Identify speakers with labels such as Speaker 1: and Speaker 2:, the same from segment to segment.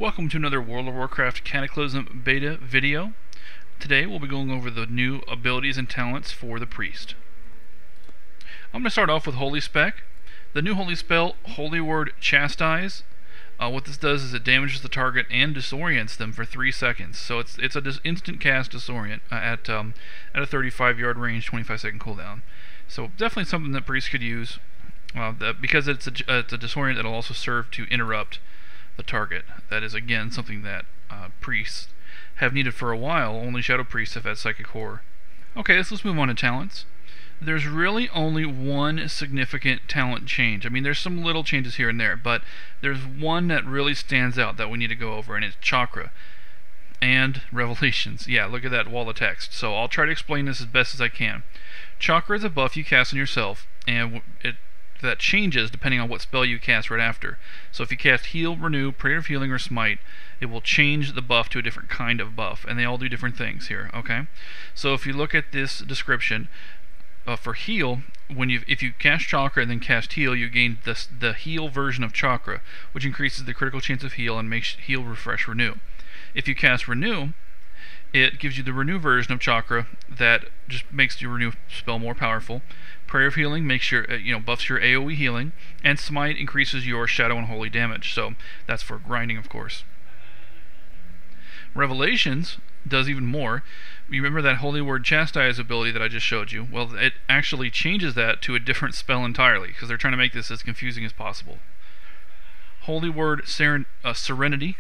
Speaker 1: Welcome to another World of Warcraft Cataclysm beta video. Today we'll be going over the new abilities and talents for the Priest. I'm going to start off with Holy Spec. The new Holy Spell, Holy Word Chastise. What this does is it damages the target and disorients them for 3 seconds. So it's an instant cast disorient at a 35-yard range, 25-second cooldown. So definitely something that Priests could use. Because it's a disorient, it'll also serve to interrupt the target. That is again something that Priests have needed for a while. Only Shadow Priests have had Psychic Horror. Okay, let's move on to talents. There's really only one significant talent change. I mean, there's some little changes here and there, but there's one that really stands out that we need to go over, and it's Chakra and Revelations. Yeah, look at that wall of text. So I'll try to explain this as best as I can. Chakra is a buff you cast on yourself, and that changes depending on what spell you cast right after. So if you cast Heal, Renew, Prayer of Healing, or Smite, it will change the buff to a different kind of buff, and they all do different things here, okay? So if you look at this description, for Heal, if you cast Chakra and then cast Heal, you gain the Heal version of Chakra, which increases the critical chance of Heal and makes Heal, Refresh, Renew. If you cast Renew, it gives you the Renew version of Chakra that just makes your Renew spell more powerful. Prayer of Healing makes your buffs your AoE healing, and Smite increases your Shadow and Holy damage. So that's for grinding, of course. Revelations does even more. You remember that Holy Word Chastise ability that I just showed you? Well, it actually changes that to a different spell entirely, because they're trying to make this as confusing as possible. Holy Word Serenity,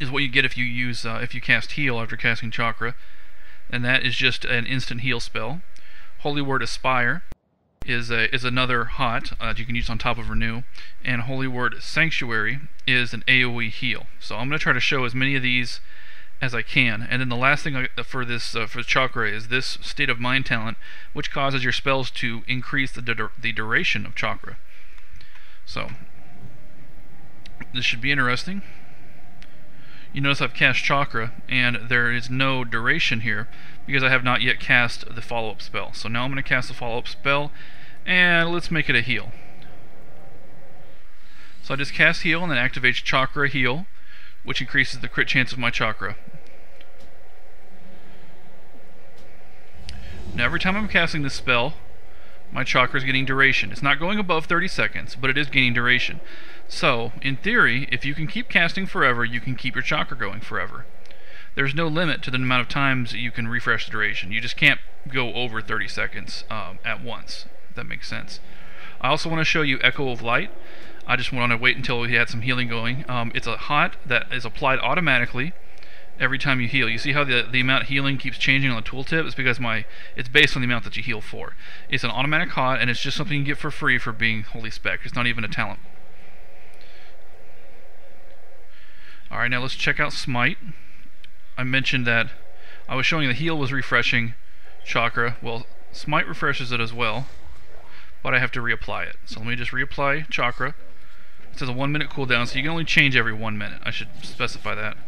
Speaker 1: is what you get if you cast Heal after casting Chakra, and that is just an instant heal spell. Holy Word Aspire is another hot that you can use on top of Renew, and Holy Word Sanctuary is an AoE heal. So I'm going to try to show as many of these as I can. And then the last thing for Chakra is this State of Mind talent, which causes your spells to increase the duration of Chakra. So this should be interesting. You notice I've cast Chakra, and there is no duration here because I have not yet cast the follow-up spell. So now I'm going to cast the follow-up spell, and let's make it a heal. So I just cast Heal and then activates Chakra Heal, which increases the crit chance of my Chakra. Now every time I'm casting this spell, my Chakra is getting duration. It's not going above 30 seconds, but it is gaining duration. So, in theory, if you can keep casting forever, you can keep your Chakra going forever. There's no limit to the amount of times you can refresh the duration. You just can't go over 30 seconds at once, if that makes sense. I also want to show you Echo of Light. I just want to wait until we had some healing going. It's a hot that is applied automatically every time you heal. You see how the amount of healing keeps changing on the tooltip? It's because it's based on the amount that you heal for. It's an automatic hot, and it's just something you get for free for being Holy Spec. It's not even a talent. Alright, now let's check out Smite. I mentioned that I was showing the heal was refreshing Chakra. Well, Smite refreshes it as well, but I have to reapply it. So let me just reapply Chakra. It says a 1 minute cooldown, so you can only change every 1 minute. I should specify that.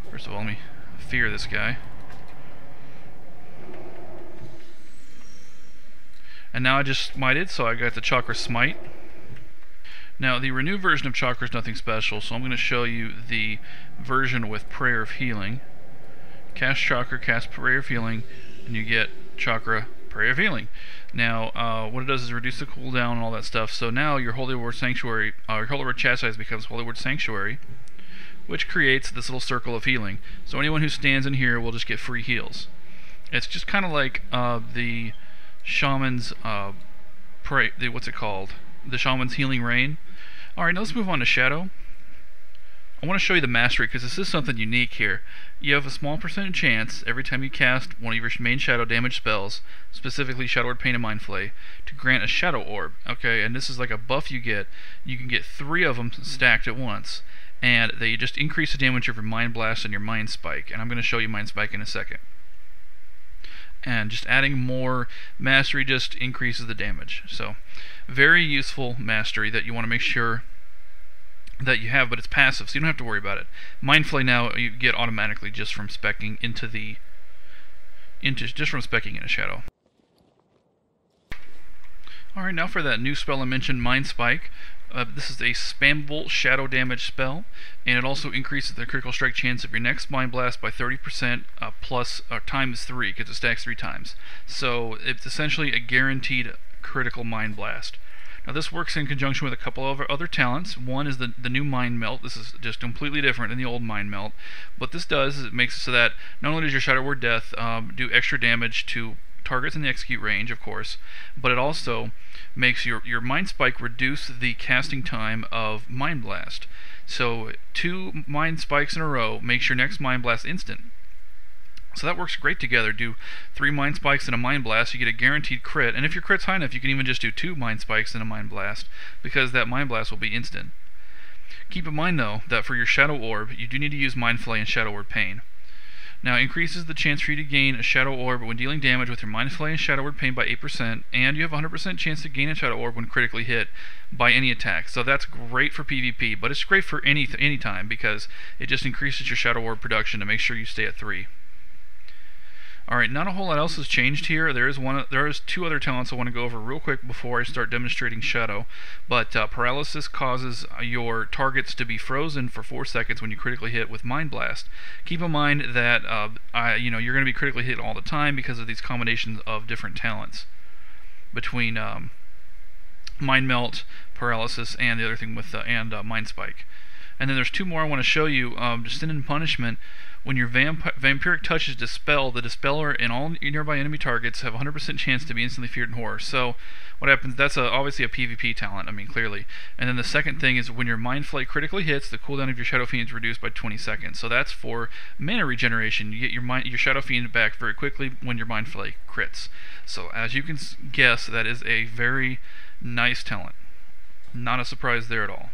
Speaker 1: First of all, let me fear this guy. And now I just smited, so I got the Chakra Smite. Now, the Renew version of Chakra is nothing special, so I'm going to show you the version with Prayer of Healing. Cast Chakra, cast Prayer of Healing, and you get Chakra, Prayer of Healing. Now, what it does is reduce the cooldown and all that stuff, so now your Holy Word Sanctuary, your Holy Word Chastise becomes Holy Word Sanctuary, which creates this little circle of healing. So anyone who stands in here will just get free heals. It's just kind of like the Shaman's, what's it called? The Shaman's Healing Rain. Alright, now let's move on to Shadow. I want to show you the mastery because this is something unique here. You have a small percentage chance every time you cast one of your main Shadow damage spells, specifically Shadow Word Pain and Mind Flay, to grant a Shadow Orb. Okay, and this is like a buff you get. You can get 3 of them stacked at once, and they just increase the damage of your Mind Blast and your Mind Spike. And I'm going to show you Mind Spike in a second. And just adding more mastery just increases the damage. So, very useful mastery that you want to make sure that you have, but it's passive, so you don't have to worry about it. Mind Flay now you get automatically just from speccing in a Shadow. Alright, now for that new spell I mentioned, Mind Spike. This is a spammable shadow damage spell, and it also increases the critical strike chance of your next Mind Blast by 30% plus times 3, because it stacks 3 times. So it's essentially a guaranteed critical Mind Blast. Now this works in conjunction with a couple of other talents. One is the new Mind Melt. This is just completely different than the old Mind Melt. What this does is it makes it so that not only does your Shadow Word Death do extra damage to targets in the execute range, of course, but it also makes your Mind Spike reduce the casting time of Mind Blast. So 2 Mind Spikes in a row makes your next Mind Blast instant. So that works great together. Do 3 Mind Spikes and a Mind Blast, you get a guaranteed crit, and if your crit's high enough, you can even just do 2 Mind Spikes and a Mind Blast, because that Mind Blast will be instant. Keep in mind, though, that for your Shadow Orb, you do need to use Mind Flay and Shadow Word Pain. Now, it increases the chance for you to gain a Shadow Orb when dealing damage with your Mind Flay and Shadow Word Pain by 8%, and you have a 100% chance to gain a Shadow Orb when critically hit by any attack. So that's great for PvP, but it's great for any time, because it just increases your Shadow Orb production to make sure you stay at 3. Alright, not a whole lot else has changed here. There is 2 other talents I want to go over real quick before I start demonstrating Shadow. But Paralysis causes your targets to be frozen for 4 seconds when you critically hit with Mind Blast. Keep in mind that you're going to be critically hit all the time because of these combinations of different talents between Mind Melt, Paralysis, and the other thing with Mind Spike. And then there's 2 more I want to show you. Sin and Punishment. When your Vampiric Touch is dispelled, the Dispeller and all nearby enemy targets have a 100% chance to be instantly feared in horror. So what happens, that's obviously a PvP talent, I mean, clearly. And then the second thing is when your Mind Flay critically hits, the cooldown of your Shadow Fiend is reduced by 20 seconds. So that's for mana regeneration. You get your Shadow Fiend back very quickly when your Mind Flay crits. So as you can guess, that is a very nice talent. Not a surprise there at all.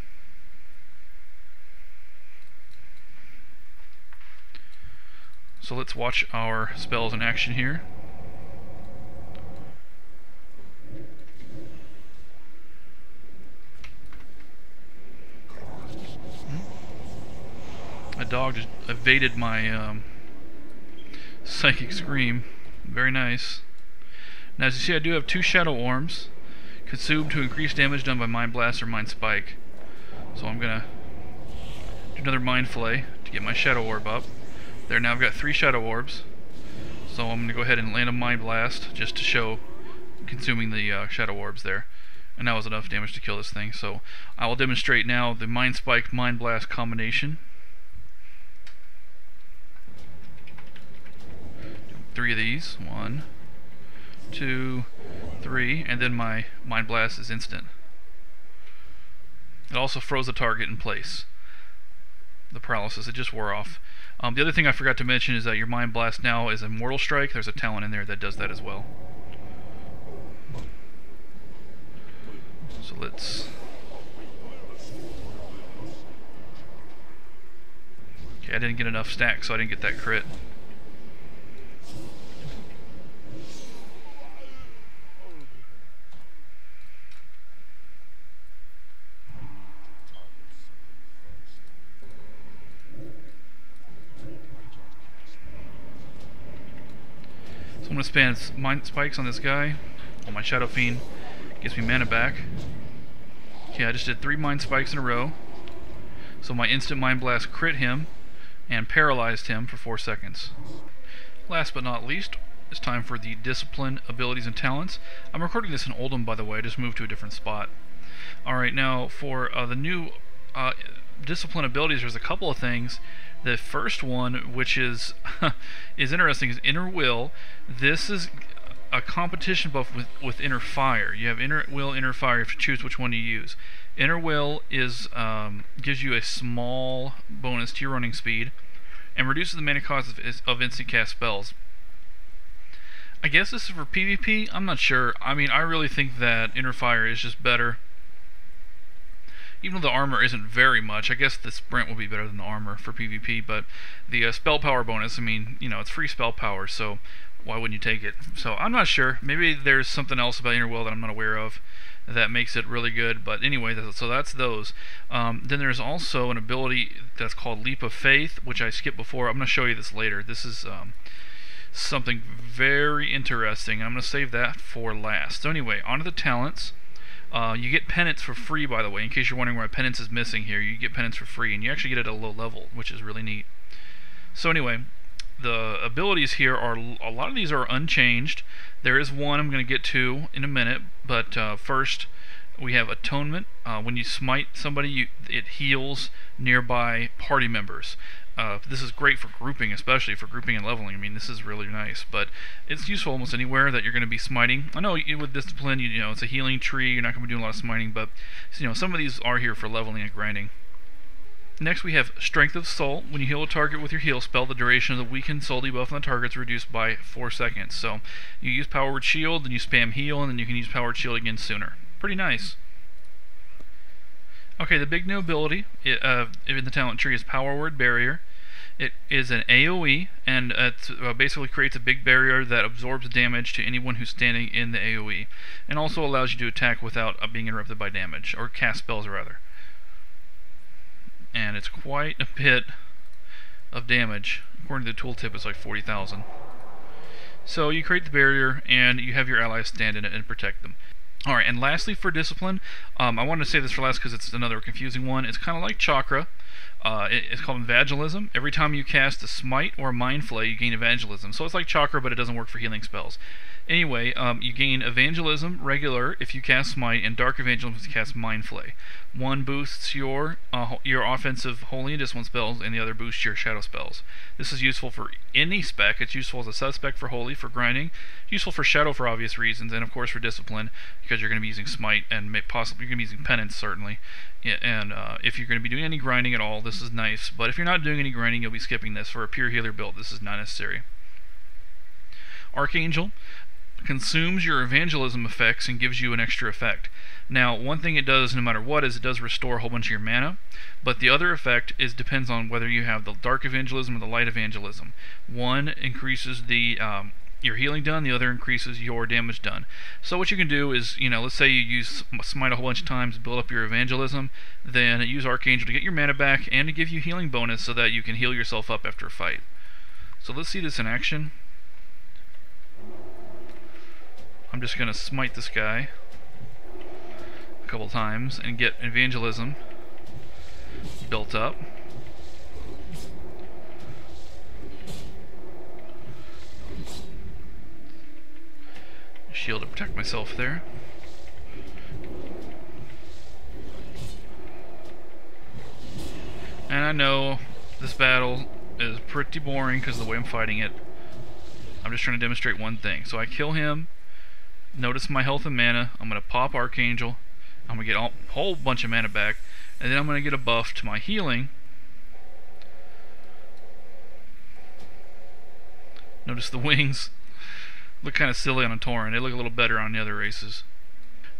Speaker 1: So let's watch our spells in action here. A dog just evaded my Psychic Scream. Very nice. Now as you see, I do have 2 Shadow Orbs consumed to increase damage done by Mind Blast or Mind Spike. So I'm gonna do another Mind Flay to get my Shadow Orb up. There, now I've got 3 Shadow Orbs, so I'm going to go ahead and land a Mind Blast just to show consuming the Shadow Orbs there. And that was enough damage to kill this thing, so I will demonstrate now the Mind Spike Mind Blast combination. 3 of these, 1, 2, 3, and then my Mind Blast is instant. It also froze the target in place. The paralysis, it just wore off. The other thing I forgot to mention is that your Mind Blast now is a Mortal Strike. There's a talent in there that does that as well. So let's... Okay, I didn't get enough stacks, so I didn't get that crit. I'm going to spam Mind Spikes on this guy. On my Shadow Fiend. Gets me mana back. Okay, I just did 3 Mind Spikes in a row. So my instant Mind Blast crit him and paralyzed him for 4 seconds. Last but not least, it's time for the Discipline, Abilities, and Talents. I'm recording this in Oldham, by the way. I just moved to a different spot. Alright, now for the new Discipline abilities, there's a couple of things. The first one, which is interesting, is Inner Will. This is a competition buff with Inner Fire. You have Inner Will, Inner Fire. You have to choose which one to use. Inner Will is gives you a small bonus to your running speed and reduces the mana cost of instant cast spells. I guess this is for PvP. I'm not sure. I mean, I really think that Inner Fire is just better. Even though the armor isn't very much, I guess the sprint will be better than the armor for PvP, but the spell power bonus, I mean, you know, it's free spell power, so why wouldn't you take it? So I'm not sure. Maybe there's something else about Inner Will that I'm not aware of that makes it really good, but anyway, so that's those. Then there's also an ability that's called Leap of Faith, which I skipped before. I'm going to show you this later. This is something very interesting, and I'm going to save that for last. So anyway, onto the talents. You get penance for free, by the way, in case you're wondering why penance is missing here. You get penance for free, and you actually get it at a low level, which is really neat. So anyway, the abilities here are, a lot of these are unchanged. There is one I'm going to get to in a minute, but first we have Atonement. When you smite somebody, it heals nearby party members. This is great for grouping, especially for grouping and leveling. I mean, this is really nice, but it's useful almost anywhere that you're going to be smiting. I know with Discipline, you know, it's a healing tree, you're not going to be doing a lot of smiting, but you know, some of these are here for leveling and grinding. Next we have Strength of Soul. When you heal a target with your heal spell, the duration of the weakened soul debuff on the target is reduced by 4 seconds. So you use Power Word Shield, then you spam heal, and then you can use Power Word Shield again sooner. Pretty nice. Okay, the big new ability in the talent tree is Power Word Barrier. It is an AoE, and it basically creates a big barrier that absorbs damage to anyone who's standing in the AoE, and also allows you to attack without being interrupted by damage, or cast spells rather. And it's quite a bit of damage. According to the tooltip, it's like 40,000. So you create the barrier, and you have your allies stand in it and protect them. Alright, and lastly for Discipline, I wanted to say this for last because it's another confusing one. It's kind of like Chakra. It's called Evangelism. Every time you cast a Smite or a Mind Flay, you gain Evangelism. So it's like Chakra, but it doesn't work for healing spells. Anyway, you gain Evangelism regular if you cast Smite, and Dark Evangelism if you cast Mind Flay. One boosts your offensive Holy and Discipline spells, and the other boosts your Shadow spells. This is useful for any spec. It's useful as a suspect for Holy, for grinding. Useful for Shadow for obvious reasons, and of course for Discipline, because you're going to be using Smite, and possibly you're going to be using Penance, certainly. And if you're going to be doing any grinding at all, this is nice. But if you're not doing any grinding, you'll be skipping this. For a pure healer build, this is not necessary. Archangel consumes your evangelism effects and gives you an extra effect. Now, one thing it does no matter what is it does restore a whole bunch of your mana, but the other effect depends on whether you have the dark evangelism or the light evangelism. One increases the your healing done, the other increases your damage done. So what you can do is, you know, let's say you use Smite a whole bunch of times to build up your evangelism, then use Archangel to get your mana back and to give you healing bonus so that you can heal yourself up after a fight. So let's see this in action. I'm just going to smite this guy a couple times and get evangelism built up. Shield to protect myself there. And I know this battle is pretty boring because of the way I'm fighting it. I'm just trying to demonstrate one thing. So I kill him. Notice my health and mana. I'm going to pop Archangel. I'm going to get a whole bunch of mana back. And then I'm going to get a buff to my healing. Notice the wings look kind of silly on a Tauren. They look a little better on the other races.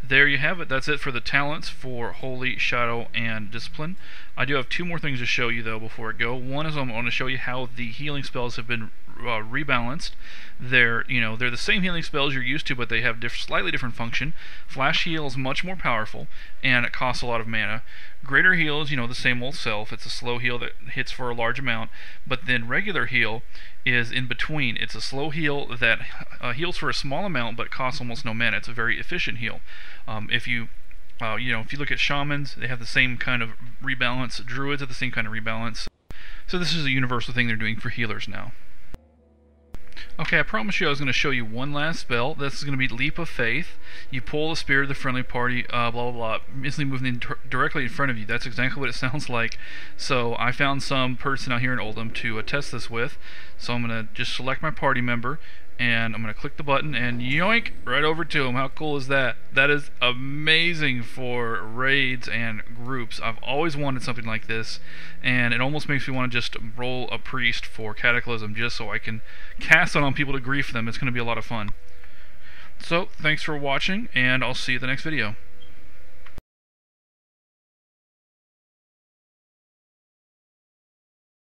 Speaker 1: There you have it. That's it for the talents for Holy, Shadow, and Discipline. I do have two more things to show you though before I go. One is I'm going to show you how the healing spells have been rebalanced. They're the same healing spells you're used to, but they have slightly different function. Flash Heal is much more powerful, and it costs a lot of mana. Greater Heal is, the same old self. It's a slow heal that hits for a large amount, but then Regular Heal is in between. It's a slow heal that heals for a small amount, but costs almost no mana. It's a very efficient heal. If you look at shamans, they have the same kind of rebalance. Druids have the same kind of rebalance. So this is a universal thing they're doing for healers now. Okay, I promised you I was going to show you one last spell. This is going to be Leap of Faith. You pull the spirit of the friendly party, blah blah blah, instantly moving directly in front of you. That's exactly what it sounds like. So I found some person out here in Oldham to test this with. So I'm going to just select my party member, and I'm going to click the button and yoink, right over to him. How cool is that? That is amazing for raids and groups. I've always wanted something like this, and it almost makes me want to just roll a priest for Cataclysm just so I can cast it on people to grief them. It's going to be a lot of fun. So, thanks for watching, and I'll see you at the next video.